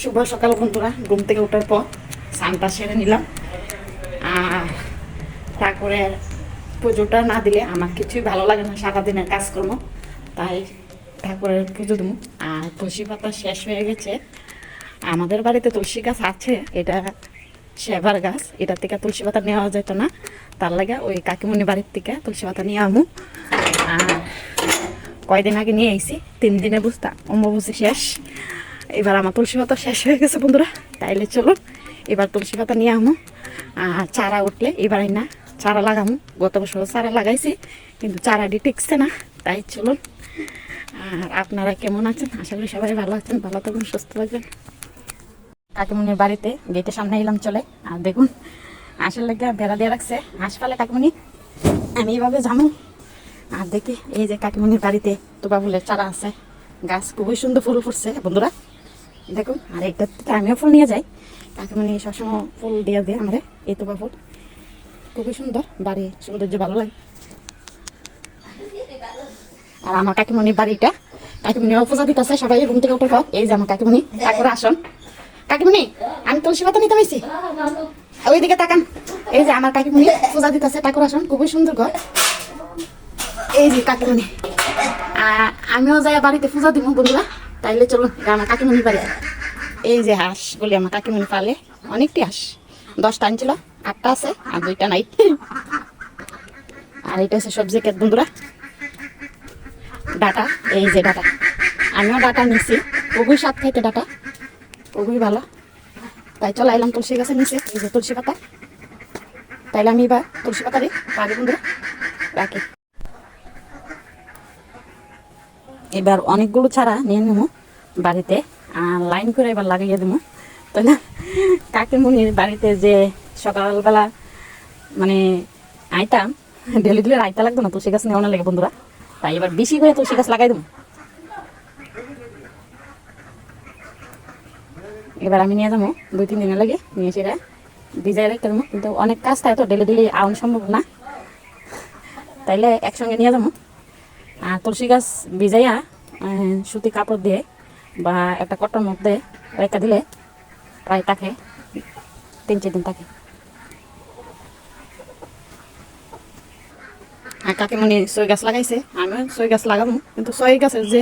শুভ সকাল বন্ধুরা। ঘুম থেকে ওঠার পর স্নানটা সেরে নিলাম। তারপরে পুজোটা না দিলে আমার কিছুই ভালো লাগে না, সারাদিনের কাজকর্ম। তাই তারপরে পুজো দেবো। আর তুলসী পাতা শেষ হয়ে গেছে। আমাদের বাড়িতে তুলসী গাছ আছে, এটা সেবার গাছ, এটা থেকে তুলসী পাতা নেওয়া যেত না। তার লাগে ওই কাকিমণি বাড়ির থেকে তুলসী পাতা নিয়ে আমু। আর কয়দিন আগে নিয়ে আইসি, 3 দিনে বুঝতাম অম্বুবাচী শেষ। এবার আমার তুলসী পাতা শেষ হয়ে গেছে বন্ধুরা। তাইলে চলুন এবার তুলসী পাতা নিয়ে আমু। আর চারা উঠলে এবার না চারা লাগামু। গত বছর চারা লাগাইছি, কিন্তু চারাটি টিকছে না। তাই চলুন। আর আপনারা কেমন আছেন? আশা করি সবাই ভালো আছেন, ভালো থাকবেন, সুস্থ থাকবেন। কাকিমণির বাড়িতে গেটের সামনে এলাম চলে। আর দেখুন আসলে বেড়া দিয়ে রাখছে হাঁসপালে কাকিমণি। আমি এইভাবে যাবো। আর দেখি এই যে কাকিমণির বাড়িতে তোবা ফুলের চারা আছে, গাছ খুবই সুন্দর ফুল ফুটছে বন্ধুরা, দেখুন। আর এইটার থেকে আমিও ফুল নিয়ে যাই। কাকিমণি সবসময় ফুল দিয়ে দেয় আমার এই তোবা ফুল, খুবই সুন্দর, বাড়ি সৌন্দর্য ভালো লাগে। আর আমার কাকিমণির বাড়িটা, কাকিমণি পূজা দিতেছে সবাই ঘুম থেকে ওঠার পর। এই যে আমার কাকিমণি, তারপরে আসন। কাকিমণি আমি তুলসী পাতা নিতে পাইছি, ওইদিকে তাকান। এই যে আমার কাকিমণি পূজা দিতেছে, ঠাকুর আসন, খুবই সুন্দর ঘর। এই যে কাকিমণি, আমিও যাই বাড়িতে পূজা দিব বন্ধুরা। তাইলে চলুন আমার কাকিমণির বাড়ি। এই যে হাঁস বলি আমার কাকিমণি পালে, অনেকটি হাঁস, 10টা আনছিল, 8টা আছে আর 2টা নাই। আর এটা হচ্ছে সবজি ক্ষেত বন্ধুরা, ডাটা। এই যে ডাটা, আমিও ডাটা নিছি, খুবই স্বাদ খাইতে ডাটা, খুবই ভালো। তাই চলে এলাম তুলসী গাছের নিচে। এই যে তুলসী পাতা, তাইলে আমি এবার তুলসী পাতা দিই পারি বন্ধুরা, রাখি। এবার অনেকগুলো ছাড়া নিয়ে নেবো বাড়িতে, আর লাইন করে এবার লাগিয়ে দেবো। তাই না কাকিমণির বাড়িতে যে সকালবেলা মানে আইতাম, ডেলি ডেলি আইতা লাগতো না, তুলসী গাছ নেওয়া লাগে বন্ধুরা। তাই এবার বেশি করে তুলসী গাছ লাগাই দেবো। এবার আমি নিয়ে যাবো 2-3 দিনের লাগে, নিয়ে সেটা ভিজাই রাখতে দেবো। কিন্তু অনেক কাজ থাকে তো, ডেলি ডেলি আউন সম্ভব না, তাইলে একসঙ্গে নিয়ে যাবো। আর তুলসী গাছ ভিজাইয়া সুতি কাপড় দিয়ে বা একটা কটন মধ্যে রেখে দিলে প্রায় থাকে 3-4 দিন থাকে। আর কাকিমণি সই গাছ লাগাইছে, আমিও সই গাছ লাগাবো। কিন্তু সই গাছের যে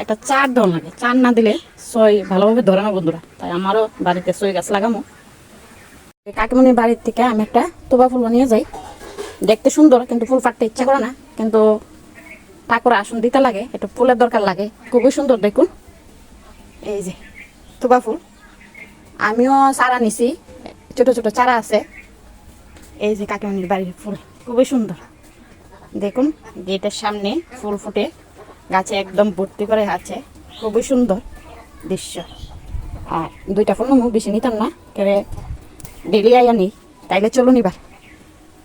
একটা চার ধর লাগে, চার না দিলে সই ভালোভাবে ধরে না বন্ধুরা। তাই আমারও বাড়িতে সই গাছ লাগাবো। কাকিমণির বাড়ির থেকে আমি একটা তোবা ফুল নিয়ে যাই, দেখতে সুন্দর কিন্তু ফুল ফাটতে ইচ্ছা করে না। কিন্তু ঠাকুর আসন দিতে লাগে, একটু ফুলের দরকার লাগে, খুবই সুন্দর দেখুন। এই যে তোবা ফুল, আমিও চারা নিছি, ছোট ছোট চারা আছে। এই যে কাকিমণির বাড়ির ফুল খুবই সুন্দর দেখুন, গেটের সামনে ফুল ফুটে গাছে একদম ভর্তি করে আছে, খুবই সুন্দর দৃশ্য। আর 2টা ফুল নেবো, বেশি নিতাম না, কেড়ে ডেলি আইয়া নিই। তাইলে চলুন এবার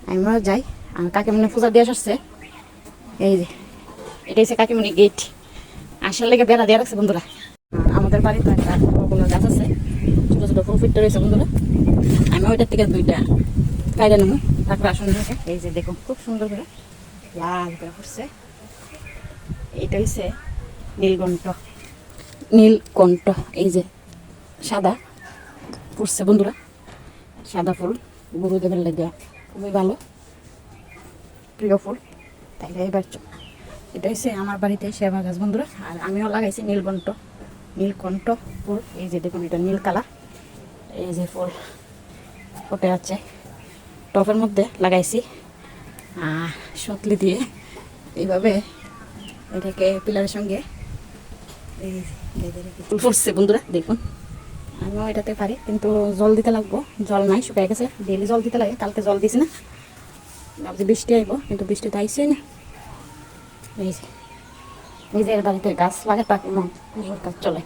আমিও যাই। আর কাকিমণি পূজা দিয়ে আসছে। এই যে এটা হচ্ছে কাকিমণি গেট, আসার লেগে বেড়া দিয়ে রাখছে বন্ধুরা। আমাদের বাড়িতে একটা বকুলের গাছ আছে, ছোটো ছোটো ফুল ফুটতে রয়েছে বন্ধুরা। আমি ওইটার থেকে 2টা কাইডা নেবো, তারপর আসন থেকে। এই যে দেখুন খুব সুন্দর করে লাল করে ফুটছে। এইটা হচ্ছে নীলকণ্ঠ, নীলকণ্ঠ। এই যে সাদা ফুটছে বন্ধুরা, সাদা ফুল গুরুদেবের লেগে খুবই ভালো, প্রিয় ফুল। তাইলে এবার এটা হচ্ছে আমার বাড়িতে সেবা গাছ বন্ধুরা। আর আমিও লাগাইছি নীলকণ্ঠ, নীলকণ্ঠ ফুল। এই যে দেখুন এটা নীল কালার। এই যে ফুল ফুটে আছে, টবের মধ্যে লাগাইছি সুতলি দিয়ে এইভাবে এটাকে পিলারের সঙ্গে ফুল ফুটছে বন্ধুরা দেখুন। আমিও এটাতে পারি, কিন্তু জল দিতে লাগবো, জল নাই, শুকিয়ে গেছে। ডেলি জল দিতে লাগে, কালকে জল দিছি না, ভাবছি বৃষ্টি আইব, কিন্তু বৃষ্টি তো আইসে না। এই যে নিজের বাড়িতে গাছ লাগাটা কোনো কাজ চলে।